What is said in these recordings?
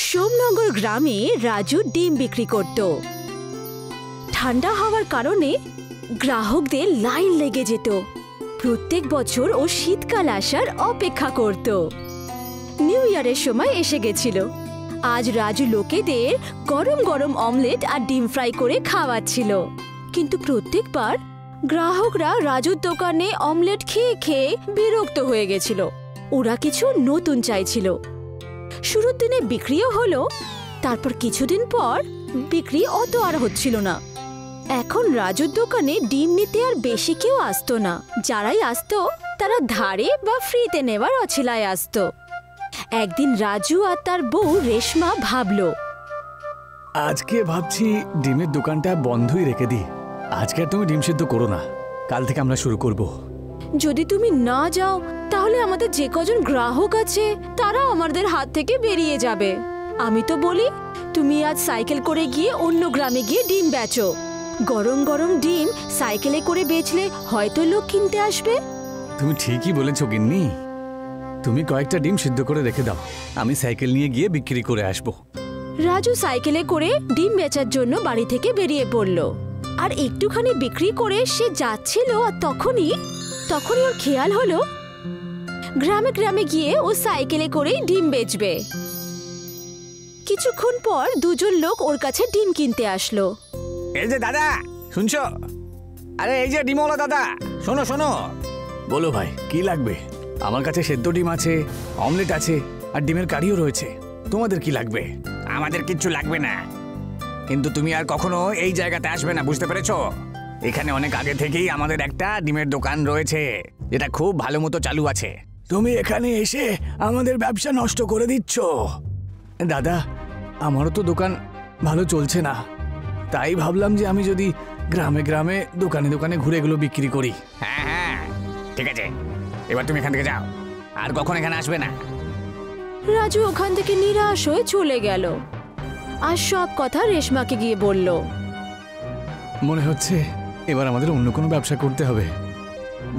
সোমনগর গ্রামে রাজু ডিম বিক্রি করত। ঠান্ডা হওয়ার কারণে গ্রাহকদের লাইন লেগে যেত। প্রত্যেক বছর ও শীতকাল আসার অপেক্ষা করত। নিউ ইয়ারের সময় এসে গেছিল। আজ রাজু লোকেদের গরম গরম অমলেট আর ডিম ফ্রাই করে খাওয়াচ্ছিল। কিন্তু প্রত্যেকবার গ্রাহকরা রাজুর দোকানে অমলেট খেয়ে খেয়ে বিরক্ত হয়ে গেছিল। ওরা কিছু নতুন চাইছিল। শুরুর দিনে বিক্রিও হলো, তারপর কিছুদিন পর বিক্রি অত আর হচ্ছিল না। এখন রাজুর দোকানে ডিম নিতে আর বেশি কেউ আসতো না। যারাই আসতো তারা ধারে বা ফ্রিতে নেওয়ার অছিলায় আসতো। একদিন রাজু আর তার বউ রেশমা ভাবলো, আজকে ভাবছি ডিমের দোকানটা বন্ধই রেখে দিই। আজকে আর তুমি ডিম সিদ্ধ করো না, কাল থেকে আমরা শুরু করব। যদি তুমি না যাও তাহলে আমাদের যে কজন গ্রাহক আছে তারা আমাদের হাত থেকে বেরিয়ে যাবে। আমি তো বলি তুমি আজ সাইকেল করে গিয়ে অন্য গ্রামে গিয়ে ডিম বেচো। গরম গরম ডিম সাইকেলে করে বেচলে হয়তো লোক কিনতে আসবে। তুমি ঠিকই বলেছো গিন্নি। তুমি কয়েকটা ডিম সিদ্ধ করে রেখে দাও, আমি সাইকেল নিয়ে গিয়ে বিক্রি করে আসব। রাজু সাইকেলে করে ডিম বেচার জন্য বাড়ি থেকে বেরিয়ে পড়ল। আর একটুখানি বিক্রি করে সে যাচ্ছিল, আর তখনই ওর খেয়াল হলো গ্রামে গ্রামে গিয়ে ও সাইকেলে করেই ডিম বেচবে। কিছুক্ষণ পর দুজন লোক ওর কাছে ডিম কিনতে আসলো। এই যে দাদা, শুনছো? আরে এই যে ডিমওয়ালা দাদা, শোনো শোনো। বলো ভাই, কি লাগবে? আমার কাছে সেদ্ধ ডিম আছে, অমলেট আছে, আর ডিমের কারিও রয়েছে। তোমাদের কি লাগবে? আমাদের কিচ্ছু লাগবে না, কিন্তু তুমি আর কখনো এই জায়গাতে আসবে না, বুঝতে পেরেছো? এখানে অনেক আগে থেকেই আমাদের একটা ডিমের দোকান রয়েছে, যেটা খুব ভালো মতো চালু আছে। তুমি এখানে এসে আমাদের ব্যবসা নষ্ট করে দিচ্ছ। দাদা, আমারও তো দোকান ভালো চলছে না, তাই ভাবলাম যে আমি যদি গ্রামে গ্রামে দোকানে দোকানে ঘুরে এগুলো বিক্রি করি। হ্যাঁ হ্যাঁ, ঠিক আছে, এবার তুমি এখান থেকে যাও, আর কখন এখানে আসবে না। রাজু ওখান থেকে নিরাশ হয়ে চলে গেল আর সব কথা রেশমাকে গিয়ে বলল। মনে হচ্ছে এবার আমাদের অন্য কোনো ব্যবসা করতে হবে,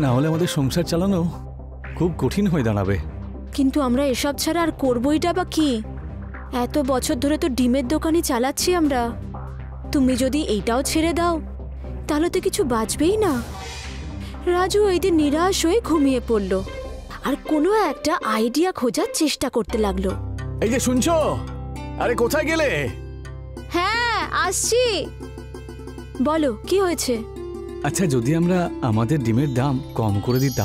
না হলে আমাদের সংসার চালানো খুব কঠিন হয়ে দাঁড়াবে। কিন্তু আমরা এসব ছাড়া আর করবোইটা বা কি? এত বছর ধরে তো ডিমের দোকানই চালাচ্ছি আমরা। তুমি যদি এইটাও ছেড়ে দাও তাহলে তো কিছু বাঁচবেই না। রাজু ওই দিন নিরাশ হয়ে ঘুমিয়ে পড়ল আর কোনো একটা আইডিয়া খোঁজার চেষ্টা করতে লাগলো। এই যে শুনছো, আরে কোথায় গেলে? হ্যাঁ আসছি, বলো কি হয়েছে? আচ্ছা, যদি আমরা আমাদের ডিমের দাম কম করে দিই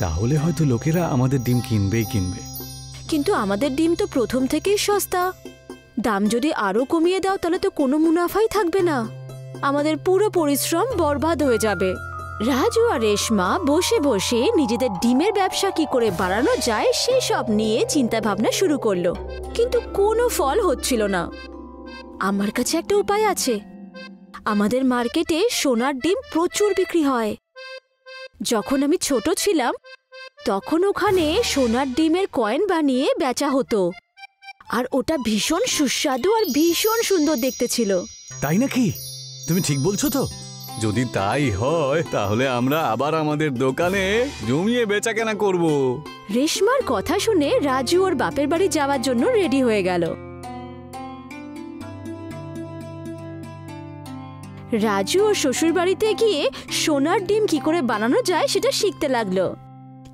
তাহলে হয়তো লোকেরা আমাদের ডিম কিনবেই কিনবে। কিন্তু আমাদের ডিম তো প্রথম থেকেই সস্তা। দাম যদি আরো কমিয়ে দাও তাহলে তো কোনো মুনাফাই থাকবে না, আমাদের পুরো পরিশ্রম বরবাদ হয়ে যাবে। রাজু আর রেশমা বসে বসে নিজেদের ডিমের ব্যবসা কি করে বাড়ানো যায় সেসব নিয়ে চিন্তা ভাবনা শুরু করলো, কিন্তু কোনো ফল হচ্ছিল না। আমার কাছে একটা উপায় আছে। আমাদের মার্কেটে সোনার ডিম প্রচুর বিক্রি হয়। যখন আমি ছোট ছিলাম তখন ওখানে সোনার ডিমের কয়েন বানিয়ে বেচা হতো, আর ওটা ভীষণ সুস্বাদু আর ভীষণ সুন্দর দেখতে ছিল। তাই নাকি? তুমি ঠিক বলছো তো? যদি তাই হয় তাহলে আমরা আবার আমাদের দোকানে জমিয়ে বেচাকেনা করব। রেশমার কথা শুনে রাজু ওর বাপের বাড়ি যাওয়ার জন্য রেডি হয়ে গেল। রাজু ওর শ্বশুর বাড়িতে গিয়ে সোনার ডিম কি করে বানানো যায় সেটা শিখতে লাগলো।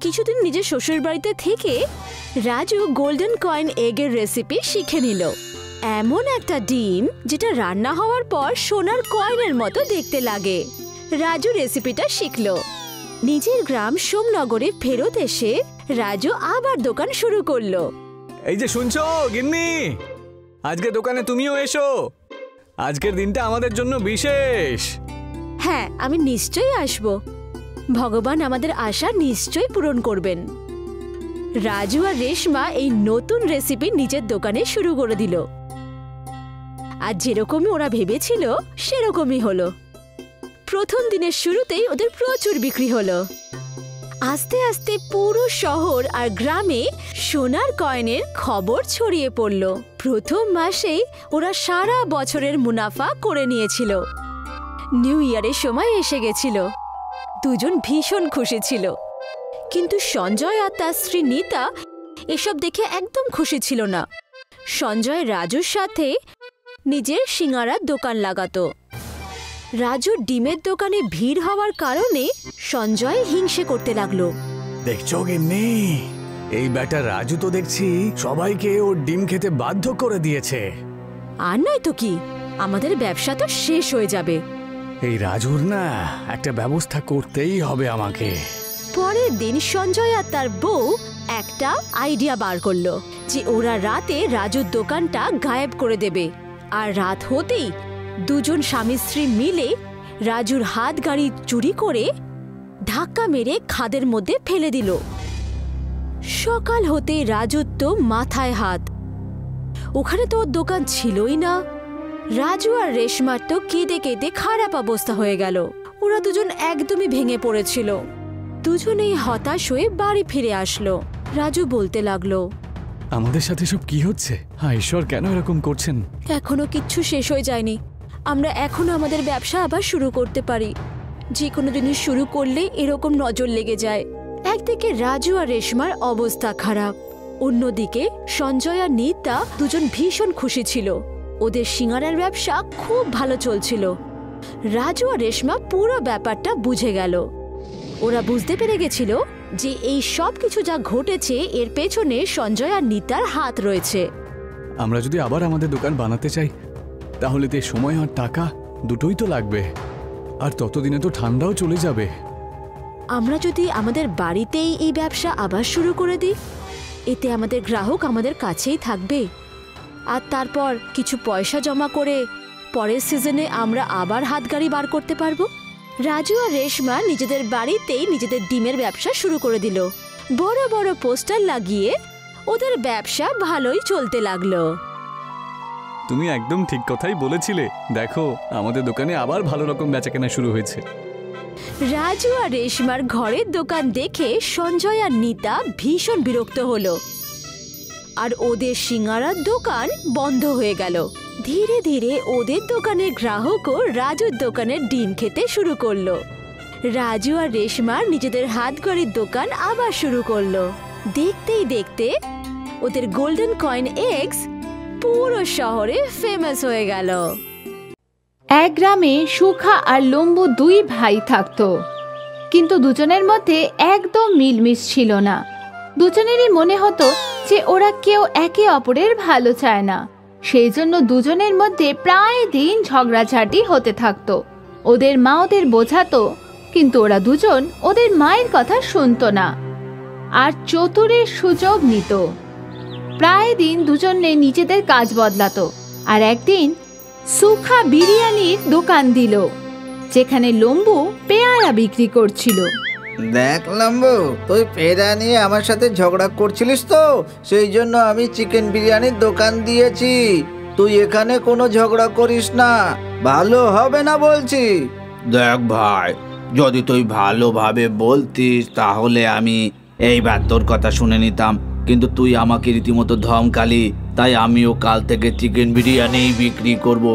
কিছুদিন নিজের শ্বশুর বাড়িতে থেকে রাজু গোল্ডেন কয়েন এগের রেসিপি শিখে নিল। এমন একটা ডিম যেটা রান্না হওয়ার পর সোনার কয়েনের মতো দেখতে লাগে। রাজু রেসিপিটা শিখল। নিজের গ্রাম সোমনগরে ফেরত এসে রাজু আবার দোকান শুরু করলো। এই যে শুনছো গিন্নি, আজকে দোকানে তুমিও এসো। আজকের দিনটা আমাদের জন্য বিশেষ। হ্যাঁ, আমি নিশ্চয়ই আসব। ভগবান আমাদের আশা নিশ্চয়ই পূরণ করবেন। রাজু আর রেশমা এই নতুন রেসিপি নিজের দোকানে শুরু করে দিল। আর যেরকমই ওরা ভেবেছিল সেরকমই হলো। প্রথম দিনের শুরুতেই ওদের প্রচুর বিক্রি হলো। আস্তে আস্তে পুরো শহর আর গ্রামে সোনার কয়েনের খবর ছড়িয়ে পড়ল। প্রথম মাসেই ওরা সারা বছরের মুনাফা করে নিয়েছিল। নিউ ইয়ারের সময় এসে গেছিল। দুজন ভীষণ খুশি ছিল, কিন্তু সঞ্জয় আর তার স্ত্রী নীতা এসব দেখে একদম খুশি ছিল না। সঞ্জয় রাজুর সাথে নিজের সিঙ্গারার দোকান লাগাতো। রাজুর ডিমের দোকানে ভিড় হওয়ার কারণে সঞ্জয় হিংসে করতে লাগলো। দেখছো গিন্নি, এই ব্যাটা রাজু তো দেখছি সবাইকে ওর ডিম খেতে বাধ্য করে দিয়েছে। আর নয় তো কি, আমাদের ব্যবসা তো শেষ হয়ে যাবে। এই রাজুর না একটা ব্যবস্থা করতেই হবে আমাকে। পরের দিন সঞ্জয় আর তার বউ একটা আইডিয়া বার করলো যে ওরা রাতে রাজুর দোকানটা গায়েব করে দেবে। আর রাত হতেই দুজন স্বামী স্ত্রী মিলে রাজুর হাত গাড়ি চুরি করে ধাক্কা মেরে খাদের মধ্যে ফেলে দিল। সকাল হতে রাজুর তো মাথায় হাত, ওখানে তো ওর দোকান ছিলই না। রাজু আর রেশমার তো কেঁদে কেঁদে খারাপ অবস্থা হয়ে গেল। ওরা দুজন একদমই ভেঙে পড়েছিল। দুজনেই হতাশ হয়ে বাড়ি ফিরে আসলো। রাজু বলতে লাগলো, আমাদের সাথে সব কি হচ্ছে? ঈশ্বর কেন এরকম করছেন? এখনো কিচ্ছু শেষ হয়ে যায়নি। আমরা এখনো আমাদের ব্যবসা আবার শুরু করতে পারি। যে কোনো জিনিস শুরু করলে এরকম নজর লেগে যায়। একদিকে রাজু আর রেশমার অবস্থা খারাপ, অন্যদিকে সঞ্জয় আর নিতা দুজন ভীষণ খুশি ছিল। ওদের সিঙ্গারার ব্যবসা খুব ভালো চলছিল। রাজু আর রেশমা পুরো ব্যাপারটা বুঝে গেল। ওরা বুঝতে পেরে গেছিল যে এই সব কিছু যা ঘটেছে এর পেছনে সঞ্জয় আর নিতার হাত রয়েছে। আমরা যদি আবার আমাদের দোকান বানাতে চাই তাহলে তো সময় আর টাকা দুটোই তো লাগবে, আর ততদিনে তো ঠান্ডাও চলে যাবে। আমরা যদি আমাদের বাড়িতেই এই ব্যবসা আবার শুরু করে দিই, এতে আমাদের গ্রাহক আমাদের কাছেই থাকবে। আর তারপর কিছু পয়সা জমা করে পরের সিজনে আমরা আবার হাত গাড়ি বার করতে পারবো। রাজু আর রেশমা নিজেদের বাড়িতেই নিজেদের ডিমের ব্যবসা শুরু করে দিল। বড় বড় পোস্টার লাগিয়ে ওদের ব্যবসা ভালোই চলতে লাগলো। তুমি একদম ঠিক কথাই বলেছিলে। দেখো, আমাদের দোকানে আবার ভালো রকম বেচাকেনা শুরু হয়েছে। রাজু আর রেশমার ঘরের দোকান দেখে সঞ্জয় আর নিতা ভীষণ বিরক্ত হলো, আর ওদের সিঙ্গারার দোকান বন্ধ হয়ে গেল। ধীরে ধীরে ওদের দোকানের গ্রাহকও রাজুর দোকানের ডিম খেতে শুরু করলো। রাজু আর রেশমার নিজেদের হাতগড়ির দোকান আবার শুরু করলো। দেখতেই দেখতে ওদের গোল্ডেন কয়েন এগস পুরো শহরে ফেমাস হয়ে গেল। এক গ্রামে সুখা আর লম্বু দুই ভাই থাকতো, কিন্তু দুজনের মধ্যে একদম মিলমিশ ছিল না। দুজনেরই মনে হতো যে ওরা কেউ একে অপরের ভালো চায় না। সেই জন্য দুজনের মধ্যে প্রায় দিন ঝগড়াঝাটি হতে থাকতো। ওদের মা ওদের বোঝাতো, কিন্তু ওরা দুজন ওদের মায়ের কথা শুনতো না আর চতুরের সুযোগ নিত। প্রায় দিন দুজনে নিজেদের কাজ বদলাতো। আর একদিন সুখা বিরিয়ানির দোকান দিল, যেখানে লম্বু পেয়ারা বিক্রি করছিল। দেখ লম্বু, তুই পেয়ারা নিয়ে আমার সাথে ঝগড়া করছিলিস তো, সেই জন্য আমি চিকেন বিরিয়ানির দোকান দিয়েছি। তুই এখানে কোনো ঝগড়া করিস না, ভালো হবে না বলছি। দেখ ভাই, যদি তুই ভালোভাবে বলতিস তাহলে আমি এইবার তোর কথা শুনে নিতাম, কিন্তু তুই আমাকে রীতিমতো ধমকালি, তাই আমিও কাল থেকে চিকেন বিরিয়ানি বিক্রি করব।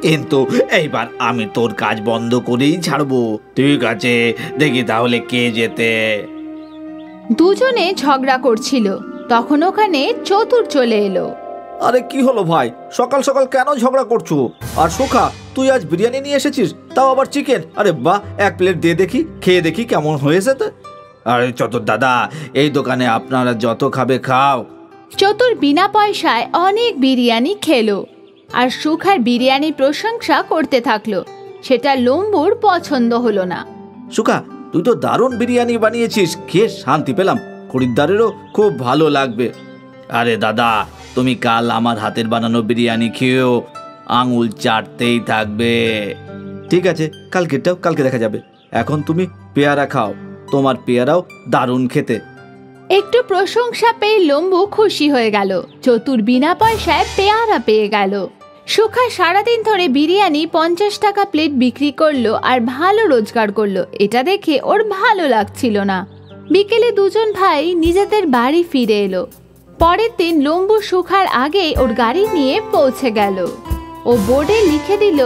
কিন্তু এইবার আমি তোর কাজ বন্ধ করেই ছাড়বো। ঠিক আছে, দেখি তাহলে কে জেতে। দুজনে ঝগড়া করছিল, তখন ওখানে চতুর চলে এলো। আরে কি হলো ভাই, সকাল সকাল কেন ঝগড়া করছো? আর সুখা, তুই আজ বিরিয়ানি নিয়ে এসেছিস, তাও আবার চিকেন। আরে বাহ, এক প্লেট দিয়ে দেখি, খেয়ে দেখি কেমন হয়েছে। তো আরে চতুর দাদা, এই দোকানে আপনারা যত খাবে খাও। চতুর বিনা পয়সায় অনেক বিরিয়ানি খেলো আর সুখার বিরিয়ানির প্রশংসা করতে থাকলো। সেটা লম্বুর পছন্দ হলো না। সুখা, তুই তো দারুণ বিরিয়ানি বানিয়েছিস, খেয়ে শান্তি পেলাম, খরিদ্দারেরও খুব ভালো লাগবে। আরে দাদা, তুমি কাল আমার হাতের বানানো বিরিয়ানি খেয়েও আঙুল চাটতেই থাকবে। ঠিক আছে, কালকেরটাও কালকে দেখা যাবে। এখন তুমি পেয়ারা খাও, তোমার পেয়ারাও দারুণ খেতে। একটু প্রশংসা পেয়ে লম্বু খুশি হয়ে গেল। চতুর বিনা পয়সায় পেয়ারা পেয়ে গেল। সুখা সারাদিন ধরে বিরিয়ানি 50 টাকা প্লেট বিক্রি করলো আর ভালো রোজগার করলো। এটা দেখে ওর ভালো লাগছিল না। বিকেলে দুজন ভাই নিজেদের বাড়ি ফিরে এলো। পরের দিন লম্বু সুখার আগেই ওর গাড়ি নিয়ে পৌঁছে গেল। ও বোর্ডে লিখে দিল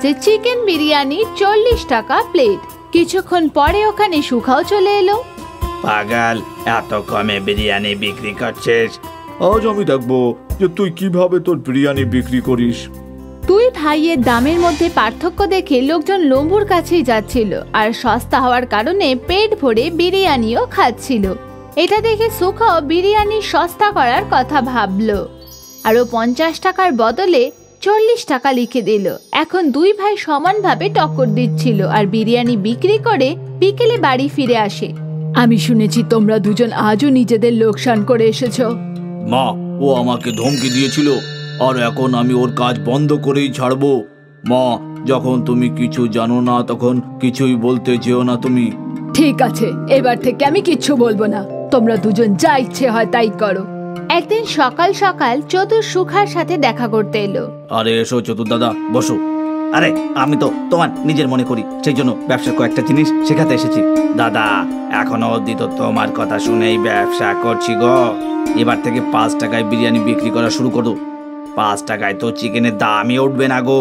যে চিকেন বিরিয়ানি 40 টাকা প্লেট। কিছুক্ষণ পরে ওখানে সুখাও চলে এলো। পাগল, এত কমে বিরিয়ানি বিক্রি করছিস? আজ আমি দেখবো যে তুই কিভাবে তোর বিরিয়ানি বিক্রি করিস। দুই ভাইয়ের দামের মধ্যে পার্থক্য দেখে লোকজন লম্বুর কাছেই যাচ্ছিল আর সস্তা হওয়ার কারণে পেট ভরে বিরিয়ানিও খাচ্ছিল। এটা দেখে সুখাও বিরিয়ানি সস্তা করার কথা ভাবলো। আরও 50 টাকার বদলে 40 টাকা লিখে দিল। এখন দুই ভাই সমানভাবে টক্কর দিচ্ছিল আর বিরিয়ানি বিক্রি করে বিকেলে বাড়ি ফিরে আসে। আমি শুনেছি তোমরা দুজন আজও নিজেদের লোকসান করে এসেছো। মা, ও আমাকে ধমকি দিয়েছিল আর এখন আমি ওর কাজ বন্ধ করেই ছাড়বো। মা, যখন তুমি কিছু জানো না তখন কিছুই বলতে যেও না তুমি। ঠিক আছে, এবার থেকে আমি কিচ্ছু বলবো না। তোমরা দুজন যা ইচ্ছে হয় তাই করো। একদিন সকাল সকাল চতুর সুখার সাথে দেখা করতে এলো। আরে এসো চতুর দাদা, বসো। আরে আমি তো তোমার নিজের মনে করি, সেই জন্য ব্যবসার কয়েকটা জিনিস শেখাতে এসেছি। দাদা, এখনো অবধি তো তোমার কথা শুনেই ব্যবসা করছি গো। এবার থেকে 5 টাকায় বিরিয়ানি বিক্রি করা শুরু করো। 5 টাকায় তো চিকেনের দামই উঠবে না গো।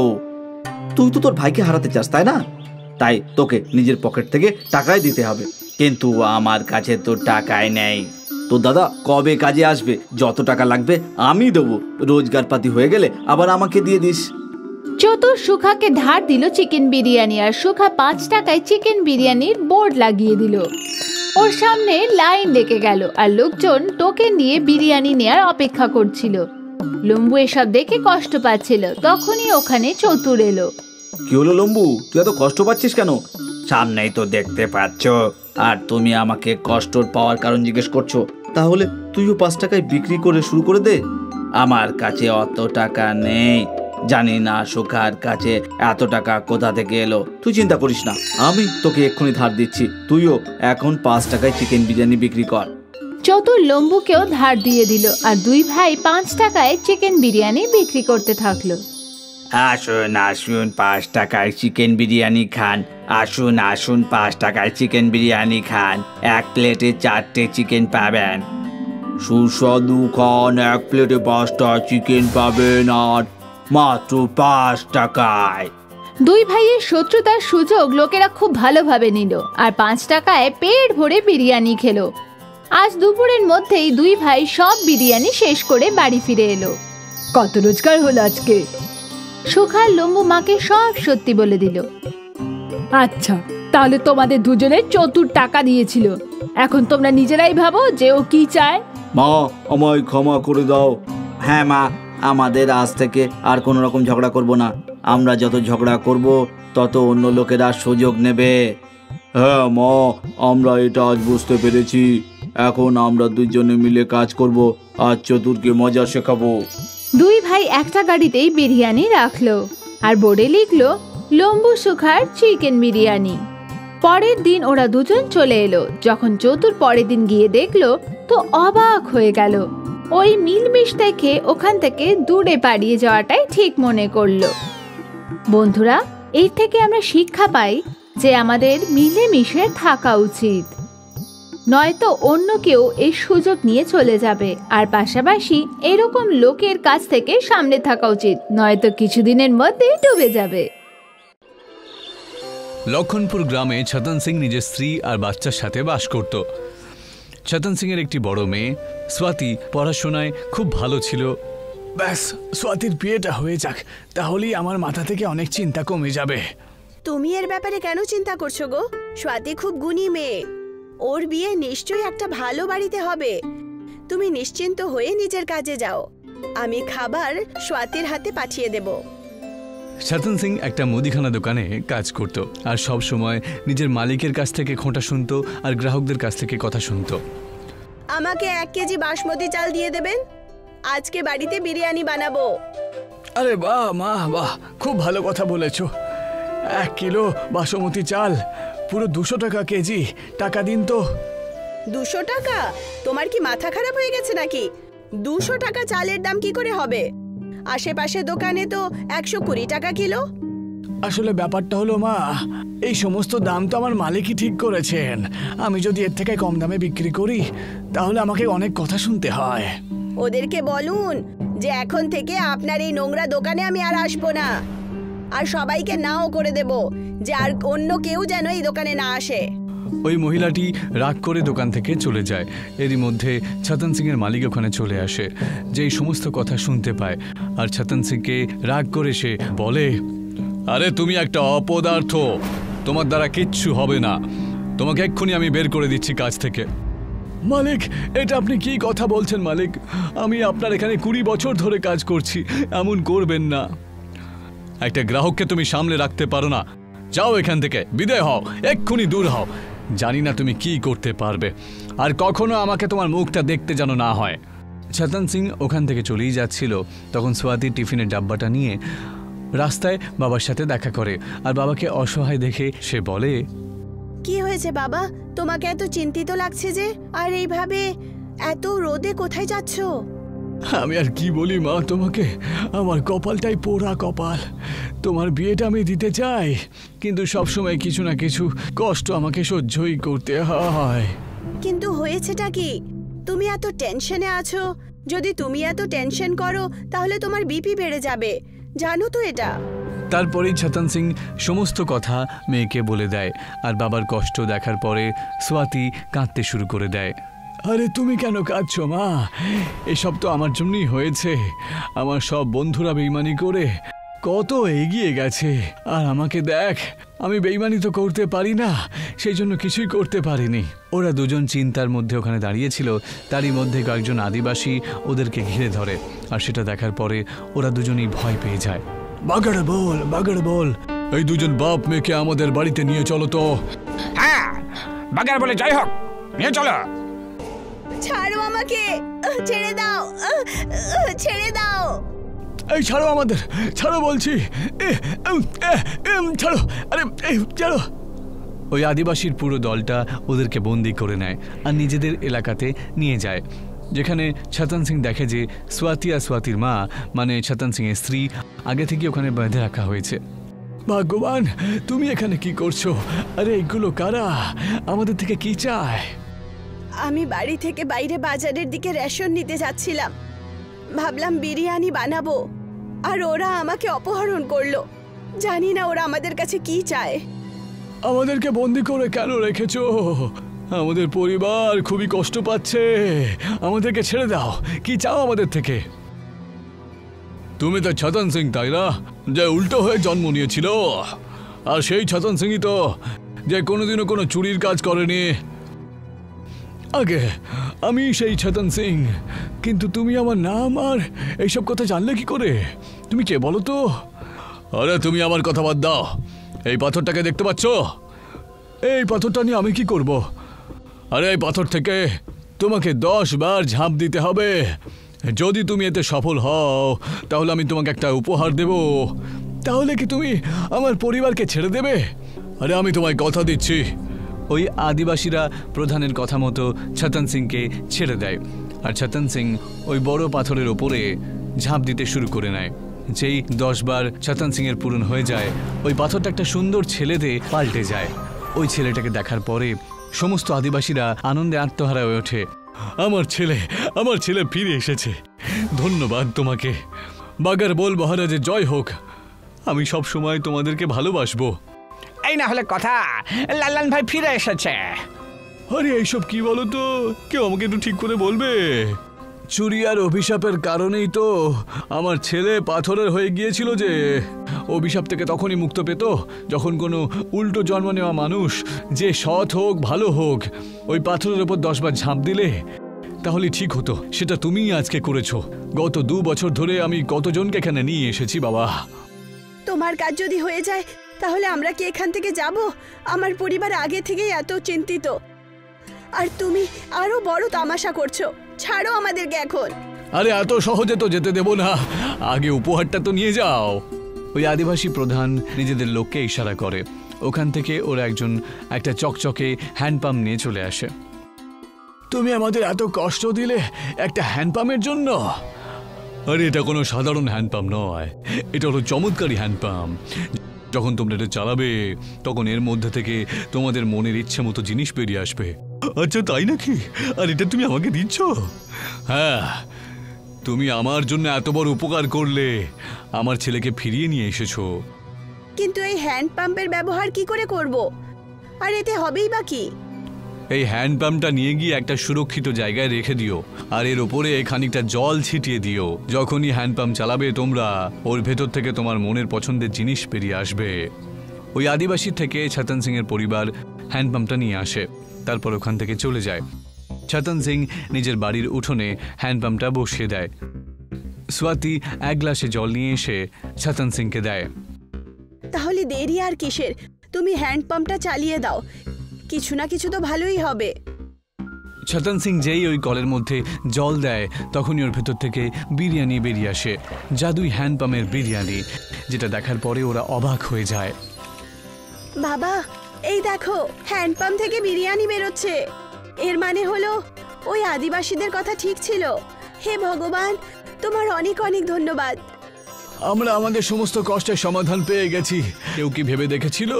তুই তো তোর ভাইকে হারাতে চাস, তাই না? তাই তোকে নিজের পকেট থেকে টাকাই দিতে হবে। কিন্তু আমার কাছে তো টাকাই নেই। তো দাদা কবে কাজে আসবে? যত টাকা লাগবে আমি দেবো। রোজগার পাতি হয়ে গেলে আবার আমাকে দিয়ে দিস। চতুর সুখাকে ধার দিল চিকেন বিরিয়ানি আর সুখা 5 টাকায় চিকেন বিরিয়ানির বোর্ড লাগিয়ে দিল। ওর সামনে লাইন লেগে গেল আর লোকজন টোকেন দিয়ে বিরিয়ানি নেয়ার অপেক্ষা করছিল। লম্বু এসব দেখে কষ্ট পাচ্ছিল। তখনই ওখানে চতুর এলো। কি হলো লম্বু, তুই এত কষ্ট পাচ্ছিস কেন? সামনেই তো দেখতে পাচ্ছ, আর তুমি আমাকে কষ্ট পাওয়ার কারণ জিজ্ঞেস করছো। তাহলে তুইও 5 টাকায় বিক্রি করে শুরু করে দে। আমার কাছে অত টাকা নেই। জানি না সুখার কাছে এত টাকা কোথা থেকে এলো। তুই চিন্তা করিস না, আমি তোকে এক্ষুনি ধার দিচ্ছি। তুইও এখন 5 টাকায় চিকেন বিরিয়ানি বিক্রি কর। চতুর লম্বুকেও ধার দিয়ে দিল আর দুই ভাই 5 টাকায় চিকেন বিরিয়ানি বিক্রি করতে থাকলো। আসুন আসুন 5 টাকায় চিকেন বিরিয়ানি খান। আসুন আসুন 5 টাকায় চিকেন বিরিয়ানি খান। 1 প্লেটে 4টে চিকেন পাবেন। সুস্বাদু খান, 1 প্লেটে 5টা চিকেন পাবেন আর মাত্র 5 টাকায়। দুই ভাইয়ের শত্রুতার সুযোগ লোকেরা খুব ভালোভাবে নিল আর 5 টাকায় পেট ভরে বিরিয়ানি খেলো। আজ দুপুরের মধ্যেই দুই ভাই সব বিরিয়ানি শেষ করে বাড়ি ফিরে এলো। কত রোজগার হলো আজকে? সুখার লম্বু মাকে সব সত্যি বলে দিল। আচ্ছা, তাহলে তোমাদের দুজনের চতুর টাকা দিয়েছিল। এখন তোমরা নিজেরাই ভাবো যে ও কি চায়। মা, আমায় ক্ষমা করে দাও। হ্যাঁ মা, আমাদের আজ থেকে আর কোনো রকম ঝগড়া করব না। আমরা যত ঝগড়া করব তত অন্য লোকেরা সুযোগ নেবে। হ্যাঁ মা, আমরা এটা আজ বুঝতে পেরেছি। এখন আমরা দুজনে মিলে কাজ করব আর চতুরকে মজা শেখাবো। দুই ভাই একটা গাড়িতেই বিরিয়ানি রাখলো আর বোর্ডে লিখলো লম্বু সুখার চিকেন বিরিয়ানি। পরের দিন ওরা দুজন চলে এলো। যখন চতুর পরের দিন গিয়ে দেখলো তো অবাক হয়ে গেল। ওই মিলমিশ দেখে ওখান থেকে দূরে পালিয়ে যাওয়াটাই ঠিক মনে করলো। বন্ধুরা, এর থেকে আমরা শিক্ষা পাই যে আমাদের মিলেমিশে থাকা উচিত, নয়তো অন্য কেউ এই সুযোগ নিয়ে চলে যাবে। আর পাশাপাশি এরকম লোকের কাছ থেকে সামনে থাকা উচিত, নয়তো কিছুদিনের মধ্যেই ডুবে যাবে। লক্ষণপুর গ্রামে ছতন সিং নিজের স্ত্রী আর বাচ্চার সাথে বাস করত। ছতন সিং এর একটি বড় মেয়ে স্বাতি পড়াশোনায় খুব ভালো ছিল। ব্যাস, স্বাতির বিয়েটা হয়ে যাক, তাহলেই আমার মাথা থেকে অনেক চিন্তা কমে যাবে। তুমি এর ব্যাপারে কেন চিন্তা করছো গো? স্বাতি খুব গুণী মেয়ে। ওর বিয়ে নিশ্চয়ই একটা ভালো বাড়িতে হবে। তুমি নিশ্চিন্ত হয়ে নিজের কাজে যাও। আমি খাবার স্বাতির হাতে পাঠিয়ে দেব। ছতন সিং একটা মুদিখানা দোকানে কাজ করত আর সব সময় নিজের মালিকের কাছ থেকে খোঁটা শুনতো আর গ্রাহকদের কাছ থেকে কথা শুনতো। আমাকে 1 কেজি বাসমতি চাল দিয়ে দেবেন। আজকে বাড়িতে বিরিয়ানি বানাবো। আরে বাহ মা, বাহ, খুব ভালো কথা বলেছো। 1 কিলো বাসমতি চাল পুরো 200 টাকা কেজি। টাকা দিন তো। 200 টাকা? তোমার কি মাথা খারাপ হয়ে গেছে নাকি? 200 টাকা চালের দাম কি করে হবে? আশেপাশে দোকানে তো 120 টাকা কিলো। আসলে ব্যাপারটা হলো মা, এই সমস্ত দাম তো আমার মালিকই ঠিক করেছেন। আমি যদি এর থেকে কম দামে বিক্রি করি তাহলে আমাকে অনেক কথা শুনতে হয়। ওদেরকে বলুন যে এখন থেকে আপনার এই নোংরা দোকানে আমি আর আসবো না। আর সবাইকে নাও করে দেব যে আর অন্য কেউ যেন এই দোকানে না আসে। ওই মহিলাটি রাগ করে দোকান থেকে চলে যায়। এরই মধ্যে ছতন সিং এর মালিক ওখানে চলে আসে, যে এই সমস্ত কথা শুনতে পায়। আর ছতন সিংকে রাগ করে সে বলে, আরে তুমি একটা অপদার্থ, তোমার দ্বারা কিচ্ছু হবে না, তোমাকে এক্ষুনি আমি বের করে দিচ্ছি কাজ থেকে। মালিক, এটা আপনি কি কথা বলছেন মালিক? আমি আপনার এখানে 20 বছর ধরে কাজ করছি, এমন করবেন না। একটা গ্রাহককে তুমি সামলে রাখতে পারো না, যাও এখান থেকে, বিদায় হও, এক্ষুনি দূর হও। জানি না তুমি কি করতে পারবে, আর কখনো আমাকে তোমার মুখটা দেখতে যেন না হয়। ছতন সিং ওখান থেকে চলেই যাচ্ছিল, তখন সোয়াতি টিফিনের ডাব্বাটা নিয়ে রাস্তায় বাবার সাথে দেখা করে। আর বাবাকে অসহায় দেখে সে বলে, কি হয়েছে বাবা, তোমাকে এত চিন্তিত লাগছে যে? আর এইভাবে এত রোদে কোথায় যাচ্ছ? আমি আর কি বলি মা তোমাকে, আমার কপালটাই পোড়া কপাল। তোমার বিয়েটা আমি দিতে চাই, কিন্তু সবসময় কিছু না কিছু কষ্ট আমাকে সহ্যই করতে হয়। কিন্তু হয়েছেটা কি? তুমি এত টেনশনে আছো। যদি তুমি এত টেনশন করো তাহলে তোমার বিপি বেড়ে যাবে, জানো তো এটা? তারপরেই ছতন সিং সমস্ত কথা মেয়েকে বলে দেয়। আর বাবার কষ্ট দেখার পরে সোয়াতি কাঁদতে শুরু করে দেয়। আরে তুমি কেন কাঁদছো মা? এসব তো আমার জন্যই হয়েছে। আমার সব বন্ধুরা বেইমানি করে কত এগিয়ে গেছে, আর আমাকে দেখ, আমি বেইমানি তো করতে পারি না, সেই জন্য কিছুই করতে পারিনি। ওরা দুজন চিন্তার মধ্যে ওখানে দাঁড়িয়েছিল, তারই মধ্যে কয়েকজন আদিবাসী ওদেরকে ঘিরে ধরে। আর সেটা দেখার পরে ওরা দুজনেই ভয় পেয়ে যায়। বাগাড় বল, বাগাড় বল, এই দুজন বাপ মেয়েকে আমাদের বাড়িতে নিয়ে চলো তো। হ্যাঁ, বাগার বলে যাই হোক, নিয়ে চলো। ছাড়ো আমাকে, ছেড়ে দাও, ছেড়ে দাও। এই ছাড়ো আমাদের, ছাড়ো বলছি, ছাড়ো, আরে ছাড়ো। ওই আদিবাসীর পুরো দলটা ওদেরকে বন্দি করে নেয় আর নিজেদের এলাকাতে নিয়ে যায়, যেখানে ছতন সিং দেখে যে সোয়াতি আর সোয়াতির মা মানে ছতন সিং এর স্ত্রী আগে থেকে ওখানে বেঁধে রাখা হয়েছে। ভগবান, তুমি এখানে কি করছো? আরে এগুলো কারা? আমাদের থেকে কি চায়? আমি বাড়ি থেকে বাইরে বাজারের দিকে রেশন নিতে যাচ্ছিলাম, ভাবলাম বিরিয়ানি বানাবো, আর ওরা আমাকে অপহরণ করলো। জানি না ওরা আমাদের কাছে কি চায়। আমাদেরকে বন্দি করে কেন রেখেছো? আমাদের পরিবার খুবই কষ্ট পাচ্ছে, আমাদেরকে ছেড়ে দাও। কি চাও আমাদের থেকে? তুমি তো ছতন সিং তাই না, যে উল্টো হয়ে জন্ম নিয়েছিল? আর সেই ছতন সিংই তো যে কোনোদিনও কোনো চুরির কাজ করেনি। আগে আমি সেই ছতন সিং, কিন্তু তুমি আমার নাম আর এইসব কথা জানলে কি করে? তুমি কে বলো তো? আরে তুমি আমার কথা বাদ দাও, এই পাথরটাকে দেখতে পাচ্ছ? এই পাথরটা নিয়ে আমি কি করব? আরে এই পাথর থেকে তোমাকে 10 বার ঝাঁপ দিতে হবে। যদি তুমি এতে সফল হও তাহলে আমি তোমাকে একটা উপহার দেব। তাহলে কি তুমি আমার পরিবারকে ছেড়ে দেবে? আরে আমি তোমায় কথা দিচ্ছি। ওই আদিবাসীরা প্রধানের কথা মতো ছতন সিংকে ছেড়ে দেয়, আর ছতন সিং ওই বড় পাথরের ওপরে ঝাঁপ দিতে শুরু করে নেয়। যেই 10 বার ছতন সিং এর পূরণ হয়ে যায়, ওই পাথরটা একটা সুন্দর ছেলেতে পাল্টে যায়। ওই ছেলেটাকে দেখার পরে সমস্ত আদিবাসীরা আনন্দে আত্মহারা হয়ে ওঠে। আমার ছেলে ফিরে এসেছে, ধন্যবাদ তোমাকে। বাগার বল মহারাজের জয় হোক। আমি সব সময় তোমাদেরকে ভালোবাসবো। এই না হলে কথা, লাল্লান ভাই ফিরে এসেছে। আরে এইসব কি বলো তো, কেউ আমাকে একটু ঠিক করে বলবে? চুরি আর অভিশাপের কারণেই তো আমার ছেলে পাথরের হয়ে গিয়েছিল। যে অভিশাপ থেকে তখনই মুক্ত পেত যখন কোনো উল্টো জন্ম নেওয়া মানুষ, যে সৎ হোক ভালো হোক, ওই পাথরের ওপর 10 বার ঝাঁপ দিলে তাহলে ঠিক হতো। সেটা তুমিই আজকে করেছো। গত 2 বছর ধরে আমি কতজনকে এখানে নিয়ে এসেছি বাবা। তোমার কাজ যদি হয়ে যায় তাহলে আমরা কি এখান থেকে যাব? আমার পরিবার আগে থেকেই এত চিন্তিত, আর তুমি আরো বড় তামাশা করছো। ছাড়ো আমাদেরকে এখন। আরে এত সহজে তো যেতে দেব না, আগে উপহারটা তো নিয়ে যাও। ওই আদিবাসী প্রধান নিজেদের লোককে ইশারা করে। ওখান থেকে ওরা একটা চকচকে হ্যান্ডপাম্প নিয়ে চলে আসে। তুমি আমাদের এত কষ্ট দিলে একটা হ্যান্ডপাম্পের জন্য? আরে এটা কোনো সাধারণ হ্যান্ডপাম্প নয়, এটা হলো চমৎকারী হ্যান্ডপাম্প। যখন তোমরা এটা চালাবে তখন এর মধ্যে থেকে তোমাদের মনের ইচ্ছে মতো জিনিস বেরিয়ে আসবে। আচ্ছা তাই নাকি? আর এটা তুমি আমাকে দিচ্ছ? হ্যাঁ, তুমি আমার জন্য এত বড় উপকার করলে, আমার ছেলেকে ফিরিয়ে নিয়ে এসেছো। কিন্তু এই হ্যান্ড পাম্পের ব্যবহার কি করে করব? আর এতে হবেই বা কি? এই হ্যান্ড পাম্পটা নিয়ে গিয়ে একটা সুরক্ষিত জায়গায় রেখে দিও, আর এর ওপরে খানিকটা জল ছিটিয়ে দিও। যখনই হ্যান্ড পাম্প চালাবে তোমরা, ওর ভেতর থেকে তোমার মনের পছন্দের জিনিস বেরিয়ে আসবে। ওই আদিবাসী থেকে ছতন সিং এর পরিবার হ্যান্ড পাম্পটা নিয়ে আসে, তারপর ওখান থেকে চলে যায়। ছতন সিং নিজের বাড়ির উঠোনে হ্যান্ড পাম্পটা বসিয়ে দেয়। স্বাতি এক গ্লাসে জল নিয়ে এসে ছতন সিংকে দেয়। তাহলে দেরি আর কিসের? তুমি হ্যান্ড পাম্পটা চালিয়ে দাও, কিছু না কিছু তো ভালোই হবে। ছতন সিং যেই ওই কলের মধ্যে জল দেয়, তখনই ওর ভেতর থেকে বিরিয়ানি বেরিয়ে আসে, জাদুই হ্যান্ড পাম্পের বিরিয়ানি, যেটা দেখার পরে ওরা অবাক হয়ে যায়। বাবা, এই দেখো, হ্যান্ড পাম্প থেকে বিরিয়ানি বেরোচ্ছে। এর মানে হলো ওই আদিবাসীদের কথা ঠিক ছিল। হে ভগবান, তোমার অনেক অনেক ধন্যবাদ। আমরা আমাদের সমস্ত কষ্টের সমাধান পেয়ে গেছি। কেউ কি ভেবে দেখেছিল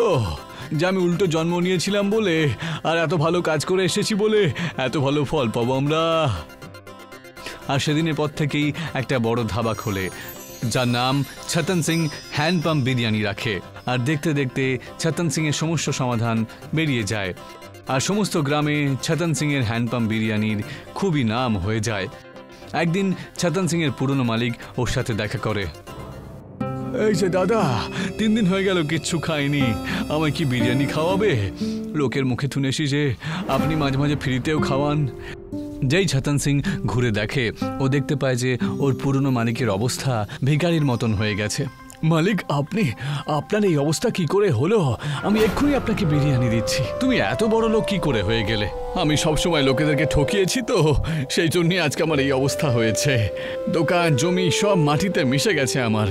যে আমি উল্টো জন্ম নিয়েছিলাম বলে আর এত ভালো কাজ করে এসেছি বলে এত ভালো ফল পাবো আমরা? আর সেদিনের পর থেকেই একটা বড় ধাবা খোলে, যার নাম ছতন সিং হ্যান্ড পাম্প বিরিয়ানি রাখে। আর দেখতে দেখতে ছতন সিং এর সমস্ত সমাধান বেরিয়ে যায়, আর সমস্ত গ্রামে ছতন সিং এর হ্যান্ড পাম্প বিরিয়ানির খুবই নাম হয়ে যায়। একদিন ছতন সিং এর পুরনো মালিক ওর সাথে দেখা করে। এই যে দাদা, 3 দিন হয়ে গেল কিচ্ছু খাইনি, আমায় কি বিরিয়ানি খাওয়াবে? লোকের মুখে শুনেছি যে আপনি মাঝে মাঝে ফ্রিতেও খাওয়ান। যেই ছতন সিং ঘুরে দেখে, ও দেখতে পায় যে ওর পুরনো মালিকের অবস্থা ভিখারির মতন হয়ে গেছে। মালিক, আপনার এই অবস্থা কি করে হলো? আমি এক্ষুনি আপনাকে বিরিয়ানি দিচ্ছি। তুমি এত বড় লোক কি করে হয়ে গেলে? আমি সবসময় লোকেদেরকে ঠকিয়েছি তো, সেই জন্যই আজকে আমার এই অবস্থা হয়েছে। দোকান জমি সব মাটিতে মিশে গেছে আমার।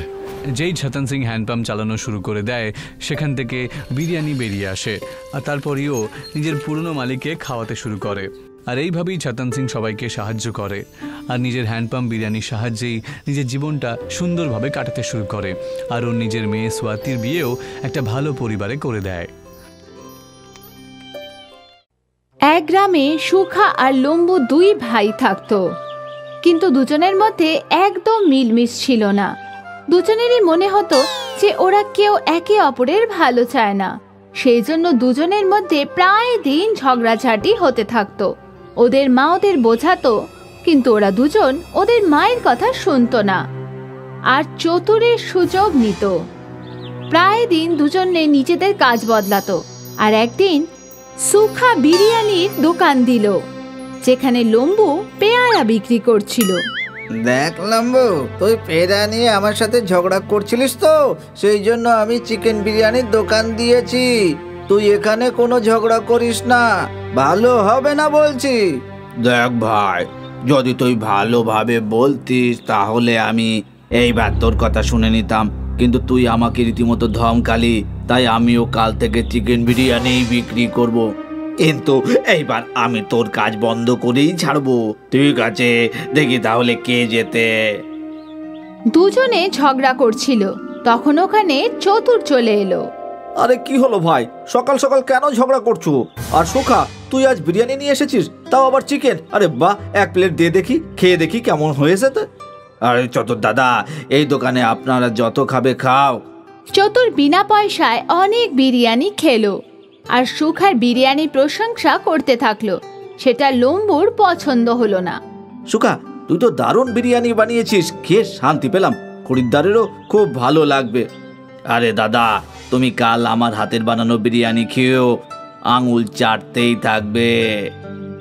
যেই ছতন সিং হ্যান্ড পাম্প চালানো শুরু করে দেয়, সেখান থেকে বিরিয়ানি বেরিয়ে আসে, আর তারপরেও নিজের পুরনো মালিককে খাওয়াতে শুরু করে। আর এইভাবেই ছতন সিং সবাইকে সাহায্য করে, আর নিজের হ্যান্ড পাম্প বিরিয়ানির সাহায্যেই নিজের জীবনটা সুন্দরভাবে কাটাতে শুরু করে। আর ওর নিজের মেয়ে স্বাতির বিয়েও একটা ভালো পরিবারে করে দেয়। এক গ্রামে সুখা আর লম্বু 2 ভাই থাকতো, কিন্তু দুজনের মধ্যে একদম মিলমিশ ছিল না। দুজনেরই মনে হতো যে ওরা কেউ একে অপরের ভালো চায় না, সেই জন্য দুজনের মধ্যে প্রায় দিন ঝগড়াঝাটি হতে থাকতো। ওদের মা ওদের বোঝাতো, কিন্তু ওরা দুজন ওদের মায়ের কথা শুনতো না আর চতুরের সুযোগ নিত। প্রায় দিন দুজনে নিজেদের কাজ বদলাতো। আর একদিন সুখা বিরিয়ানির দোকান দিল, যেখানে লম্বু পেয়ারা বিক্রি করছিল। দেখ লম্বু, তুই পেয়ারা নিয়ে আমার সাথে ঝগড়া করছিলিস তো, সেই জন্য আমি চিকেন বিরিয়ানির দোকান দিয়েছি। তুই এখানে কোনো ঝগড়া করিস না, ভালো হবে না বলছি। দেখ ভাই, যদি তুই ভালোভাবে বলতিস তাহলে আমি এইবার তোর কথা শুনে নিতাম, কিন্তু তুই আমাকে রীতিমতো ধমকালি, তাই আমিও কাল থেকে চিকেন বিরিয়ানি বিক্রি করব। কিন্তু এইবার আমি তোর কাজ বন্ধ করেই ছাড়বো। ঠিক আছে, দেখি তাহলে কে জেতে। দুজনে ঝগড়া করছিল, তখন ওখানে চতুর চলে এলো। আরে কি হলো ভাই, সকাল সকাল কেন ঝগড়া করছো? আর সুখা, তুই আজ বিরিয়ানি নিয়ে এসেছিস, তাও আবার চিকেন। আরে বাহ, 1 প্লেট দিয়ে দেখি, খেয়ে দেখি কেমন হয়েছে তো। আরে চতুর দাদা, এই দোকানে আপনারা যত খাবে খাও। চতুর বিনা পয়সায় অনেক বিরিয়ানি খেলো আর সুখার বিরিয়ানির প্রশংসা করতে থাকলো। সেটা লম্বুর পছন্দ হলো না। সুখা, তুই তো দারুণ বিরিয়ানি বানিয়েছিস, খেয়ে শান্তি পেলাম, খরিদ্দারেরও খুব ভালো লাগবে। আরে দাদা, তুমি কাল আমার হাতের বানানো বিরিয়ানি খেয়েও আঙুল চাটতেই থাকবে।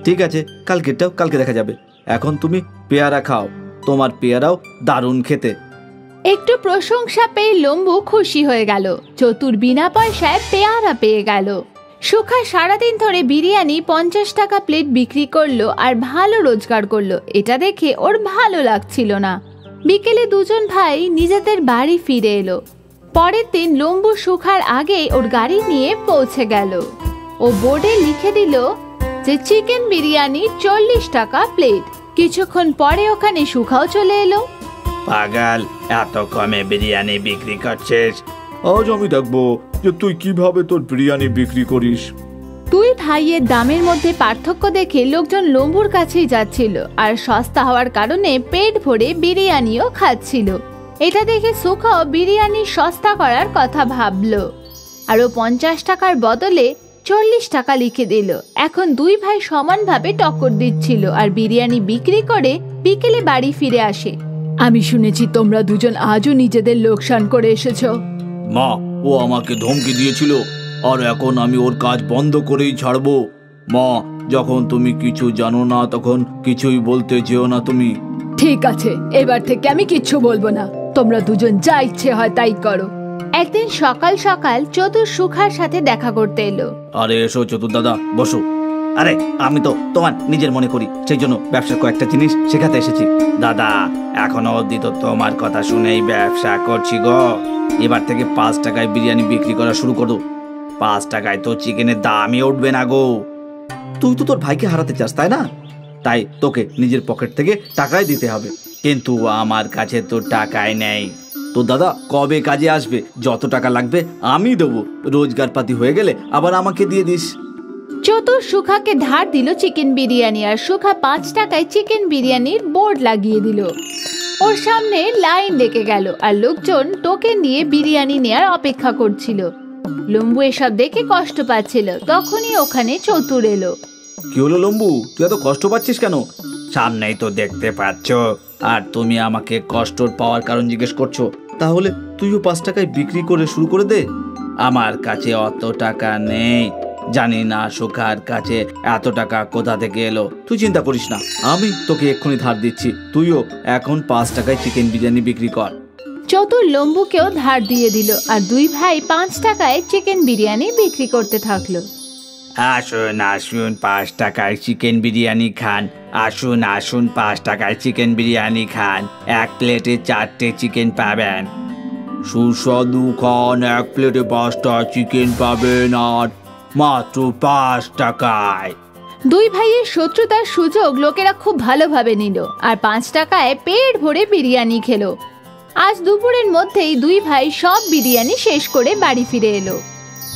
ঠিক আছে, কালকে দেখা যাবে। এখন তুমি পেয়ারা খাও, তোমার পেয়ারাও দারুণ খেতে। একটু প্রশংসা পেয়ে লম্বু খুশি হয়ে গেল। চতুর বিনা পয়সায় পেয়ারা পেয়ে গেল। সুখা সারাদিন ধরে বিরিয়ানি 50 টাকা প্লেট বিক্রি করলো আর ভালো রোজগার করলো। এটা দেখে ওর ভালো লাগছিল না। বিকেলে দুজন ভাই নিজেদের বাড়ি ফিরে এলো। পরের দিন লম্বু সুখার আগে ওর গাড়ি নিয়ে পৌঁছে গেল। ও বোর্ডে লিখে দিল যে চিকেন বিরিয়ানি 40 টাকা প্লেট। কিছুক্ষণ পরে ওখানে সুখাও চলে এলো। পাগল, এত কমে বিরিয়ানি বিক্রি করছিস? আজ আমি দেখবো যে তুই কিভাবে তোর বিরিয়ানি বিক্রি করিস। 2 ভাইয়ের দামের মধ্যে পার্থক্য দেখে লোকজন লম্বুর কাছেই যাচ্ছিল, আর সস্তা হওয়ার কারণে পেট ভরে বিরিয়ানিও খাচ্ছিল। এটা দেখে সুখাও বিরিয়ানি সস্তা করার কথা ভাবলো, আর ও 50 টাকার বদলে 40 টাকা লিখে দিল। এখন দুই ভাই সমানভাবে টক্কর দিচ্ছিল আর বিরিয়ানি বিক্রি করে বিকেলে বাড়ি ফিরে আসে। আমি শুনেছি তোমরা দুজন আজও নিজেদের লোকসান করে এসেছো। মা, ও আমাকে ধমকি দিয়েছিল আর এখন আমি ওর কাজ বন্ধ করেই ছাড়বো। মা, যখন তুমি কিছু জানো না তখন কিছুই বলতে যেও না তুমি। ঠিক আছে, এবার থেকে আমি কিচ্ছু বলবো না। তোমরা দুজন যা ইচ্ছে হয় তাই করো। একদিন সকাল সকাল চতুর সুখার সাথে দেখা করতে এলো। আরে এসো চতুর দাদা, বসো। আরে আমি তো তোমার নিজের মনে করি, সেই জন্য ব্যবসার কয়েকটা জিনিস শেখাতে এসেছি। দাদা, এখনো অবধি তো তোমার কথা শুনেই ব্যবসা করছি গো। এবার থেকে 5 টাকায় বিরিয়ানি বিক্রি করা শুরু করো। 5 টাকায় তো চিকেনের দামই উঠবে না গো। তুই তো তোর ভাইকে হারাতে চাস, তাই না? তাই তোকে নিজের পকেট থেকে টাকাই দিতে হবে। কিন্তু আমার কাছে তো টাকাই নেই। তো দাদা কবে কাজে আসবে? যত টাকা লাগবে আমি দেবো। রোজগার পাতি হয়ে গেলে আবার আমাকে দিয়ে দিস। চতুর সুখাকে ধার দিল চিকেন বিরিয়ানি আর সুখা 5 টাকায় চিকেন বিরিয়ানির বোর্ড লাগিয়ে দিল। ওর সামনে লাইন লেগে গেল আর লোকজন টোকেন নিয়ে বিরিয়ানি নেয়ার অপেক্ষা করছিল। লম্বু এসব দেখে কষ্ট পাচ্ছিল। তখনই ওখানে চতুর এলো। কি হলো লম্বু, তুই এত কষ্ট পাচ্ছিস কেন? সামনেই তো দেখতে পাচ্ছ, আর তুমি আমাকে কষ্ট পাওয়ার কারণ জিজ্ঞেস করছো। তাহলে তুইও 5 টাকায় বিক্রি করে শুরু করে দে। আমার কাছে অত টাকা নেই। জানি না সুখার কাছে এত টাকা কোথা থেকে এলো। তুই চিন্তা করিস না, আমি তোকে এক্ষুনি ধার দিচ্ছি। তুইও এখন 5 টাকায় চিকেন বিরিয়ানি বিক্রি কর। চতুর লম্বুকেও ধার দিয়ে দিল আর দুই ভাই 5 টাকায় চিকেন বিরিয়ানি বিক্রি করতে থাকলো। আসুন আসুন, 5 টাকায় চিকেন বিরিয়ানি খান। আসুন আসুন, 5 টাকায় চিকেন বিরিয়ানি খান। 1 প্লেটে 4টে চিকেন পাবেন। সুস্বাদু খান, 1 প্লেটে 5টা চিকেন পাবেন আর মাত্র 5 টাকায়। দুই ভাইয়ের শত্রুতার সুযোগ লোকেরা খুব ভালোভাবে নিল আর 5 টাকায় পেট ভরে বিরিয়ানি খেলো। আজ দুপুরের মধ্যেই দুই ভাই সব বিরিয়ানি শেষ করে বাড়ি ফিরে এলো।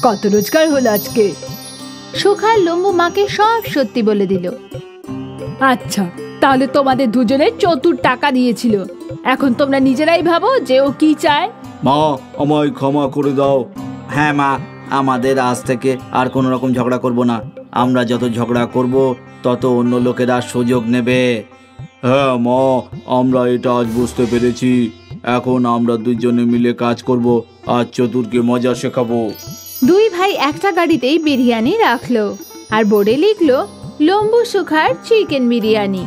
কত রোজগার হলো আজকে? সুখার লম্বু মাকে সব সত্যি বলে দিল। আচ্ছা, তাহলে তোমাদের দুজনের চতুর টাকা দিয়েছিল। এখন তোমরা নিজেরাই ভাবো যে ও কি চায়। মা, আমায় ক্ষমা করে দাও। হ্যাঁ মা, আমাদের আজ থেকে আর কোনো রকম ঝগড়া করব না। আমরা যত ঝগড়া করব তত অন্য লোকেরা সুযোগ নেবে। হ্যাঁ মা, আমরা এটা আজ বুঝতে পেরেছি। এখন আমরা দুজনে মিলে কাজ করব আর চতুরকে মজা শেখাবো। দুই ভাই একটা গাড়িতেই বিরিয়ানি রাখলো আর বোর্ডে লিখলো লম্বু সুখার চিকেন বিরিয়ানি।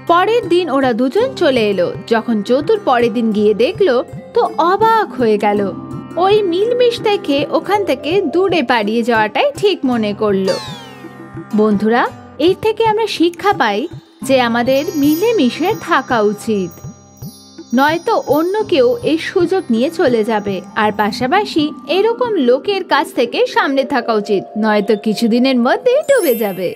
পরের দিন ওরা দুজন চলে এলো। যখন চতুর পরের দিন গিয়ে দেখলো তো অবাক হয়ে গেল। ওই মিলমিশ দেখে ওখান থেকে দূরে পালিয়ে যাওয়াটাই ঠিক মনে করলো। বন্ধুরা, এর থেকে আমরা শিক্ষা পাই যে আমাদের মিলেমিশে থাকা উচিত, নয়তো অন্য কেউ এই সুযোগ নিয়ে চলে যাবে। আর পাশাপাশি এরকম লোকের কাছ থেকে সামনে থাকা উচিত, নয়তো কিছুদিনের মধ্যেই ডুবে যাবে।